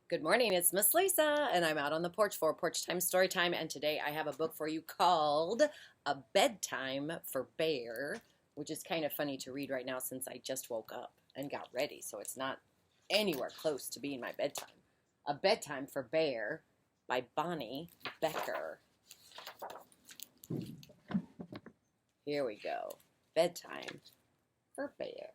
Good morning, it's Miss Lisa, and I'm out on the porch for Porch Time Story Time, and today I have a book for you called A Bedtime for Bear, which is kind of funny to read right now since I just woke up and got ready, so it's not anywhere close to being my bedtime. A Bedtime for Bear by Bonnie Becker. Here we go. Bedtime for Bear.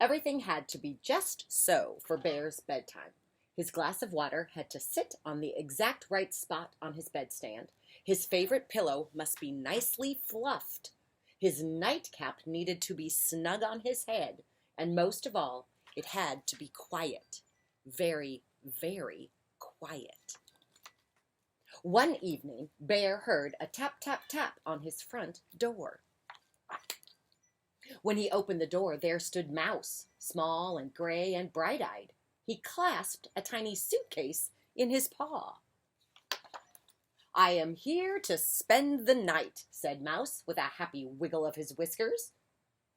Everything had to be just so for Bear's bedtime. His glass of water had to sit on the exact right spot on his bedstand. His favorite pillow must be nicely fluffed. His nightcap needed to be snug on his head. And most of all, it had to be quiet. Very, very quiet. One evening, Bear heard a tap, tap, tap on his front door. When he opened the door, there stood Mouse, small and gray and bright-eyed. He clasped a tiny suitcase in his paw. "I am here to spend the night," said Mouse, with a happy wiggle of his whiskers.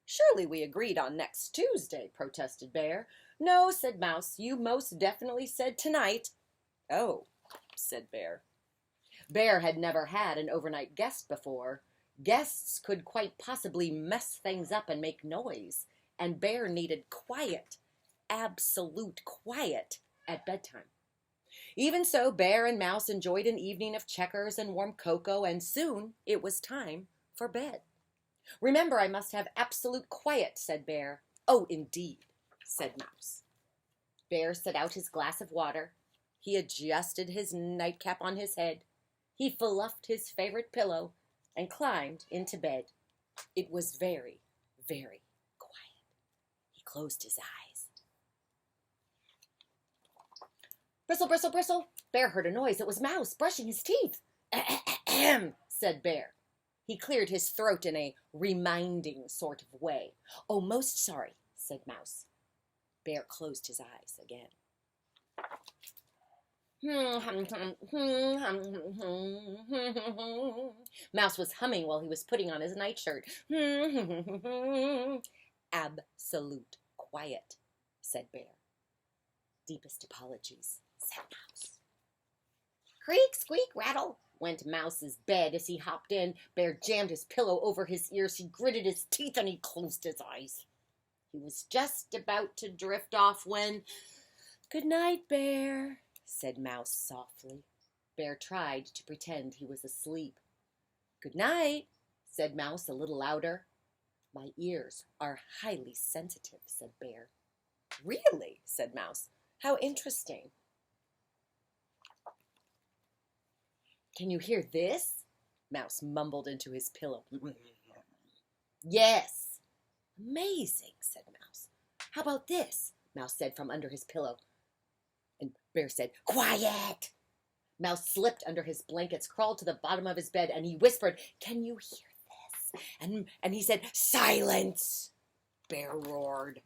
"Surely we agreed on next Tuesday," protested Bear. "No," said Mouse, "you most definitely said tonight." "Oh," said Bear. Bear had never had an overnight guest before. Guests could quite possibly mess things up and make noise, and Bear needed quiet, absolute quiet, at bedtime. Even so, Bear and Mouse enjoyed an evening of checkers and warm cocoa, and soon it was time for bed. "Remember, I must have absolute quiet," said Bear. "Oh, indeed," said Mouse. Bear set out his glass of water. He adjusted his nightcap on his head. He fluffed his favorite pillow and climbed into bed. It was very, very quiet. He closed his eyes. "Bristle, bristle, bristle." Bear heard a noise. It was Mouse brushing his teeth. "Ahem," said Bear. He cleared his throat in a reminding sort of way. "Oh, most sorry," said Mouse. Bear closed his eyes again. Mouse was humming while he was putting on his nightshirt. "Absolute quiet," said Bear. "Deepest apologies," said Mouse. "Creak, squeak, rattle," went Mouse's bed as he hopped in. Bear jammed his pillow over his ears. He gritted his teeth and he closed his eyes. He was just about to drift off when, "Good night, Bear," said Mouse softly. Bear tried to pretend he was asleep. "Good night," said Mouse a little louder. "My ears are highly sensitive," said Bear. "Really?" said Mouse. "How interesting." "Can you hear this?" Mouse mumbled into his pillow. "Yes." "Amazing," said Mouse. "How about this?" Mouse said from under his pillow. And Bear said, "Quiet." Mouse slipped under his blankets, crawled to the bottom of his bed, and he whispered, "Can you hear this?" And he said, "Silence." Bear roared.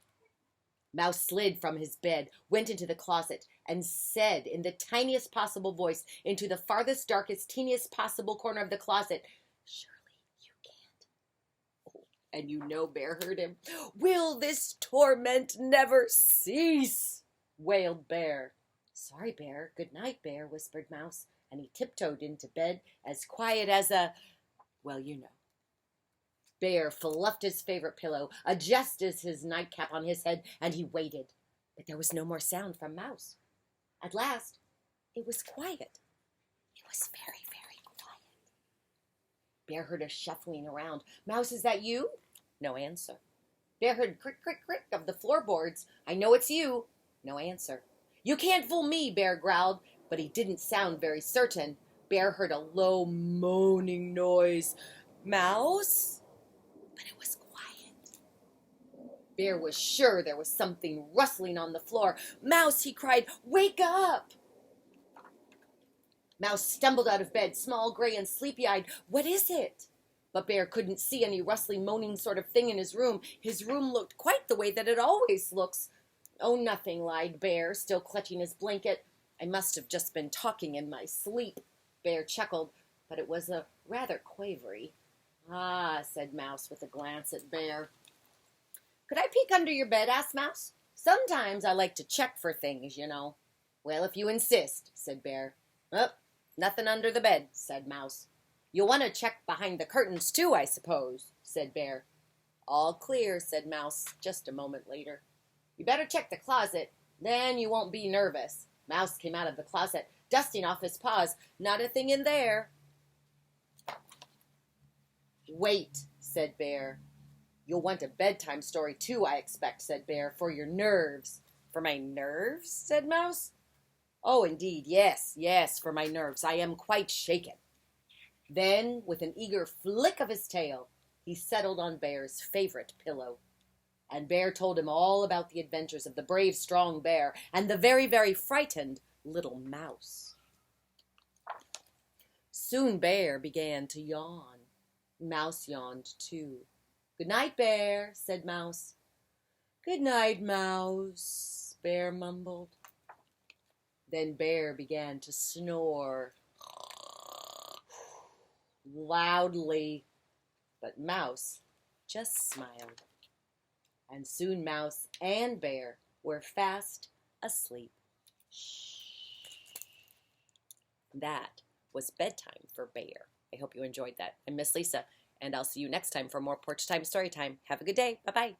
Mouse slid from his bed, went into the closet, and said in the tiniest possible voice, into the farthest, darkest, teeniest possible corner of the closet, "Surely you can't." Oh, and you know Bear heard him. "Will this torment never cease?" wailed Bear. "Sorry, Bear. Good night, Bear," whispered Mouse, and he tiptoed into bed as quiet as well, you know. Bear fluffed his favorite pillow, adjusted his nightcap on his head, and he waited. But there was no more sound from Mouse. At last, it was quiet. It was very, very quiet. Bear heard a shuffling around. "Mouse, is that you?" No answer. Bear heard crick, crick, crick of the floorboards. "I know it's you." No answer. "You can't fool me," Bear growled, but he didn't sound very certain. Bear heard a low, moaning noise. "Mouse?" But it was quiet. Bear was sure there was something rustling on the floor. "Mouse," he cried, "wake up!" Mouse stumbled out of bed, small, gray, and sleepy-eyed. "What is it?" But Bear couldn't see any rustling, moaning sort of thing in his room. His room looked quite the way that it always looks. "Oh, nothing," lied Bear, still clutching his blanket. "I must have just been talking in my sleep." Bear chuckled, but it was rather quavery. "Ah," said Mouse with a glance at Bear. "Could I peek under your bed?" asked Mouse. "Sometimes I like to check for things, you know." Well, if you insist, said Bear. Oh, nothing under the bed, said Mouse. You'll want to check behind the curtains, too, I suppose, said Bear. All clear, said Mouse, just a moment later. You better check the closet, then you won't be nervous. Mouse came out of the closet, dusting off his paws. Not a thing in there. Wait, said Bear. You'll want a bedtime story, too, I expect, said Bear, for your nerves. For my nerves, said Mouse. Oh, indeed, yes, for my nerves. I am quite shaken. Then, with an eager flick of his tail, he settled on Bear's favorite pillow. And Bear told him all about the adventures of the brave, strong bear and the very, very frightened little mouse. Soon Bear began to yawn. Mouse yawned, too. Good night, Bear, said Mouse. Good night, Mouse, Bear mumbled. Then Bear began to snore loudly, but Mouse just smiled. And soon Mouse and Bear were fast asleep. That was Bedtime for Bear. I hope you enjoyed that. I'm Miss Lisa, and I'll see you next time for more Porch Time Story Time. Have a good day. Bye-bye.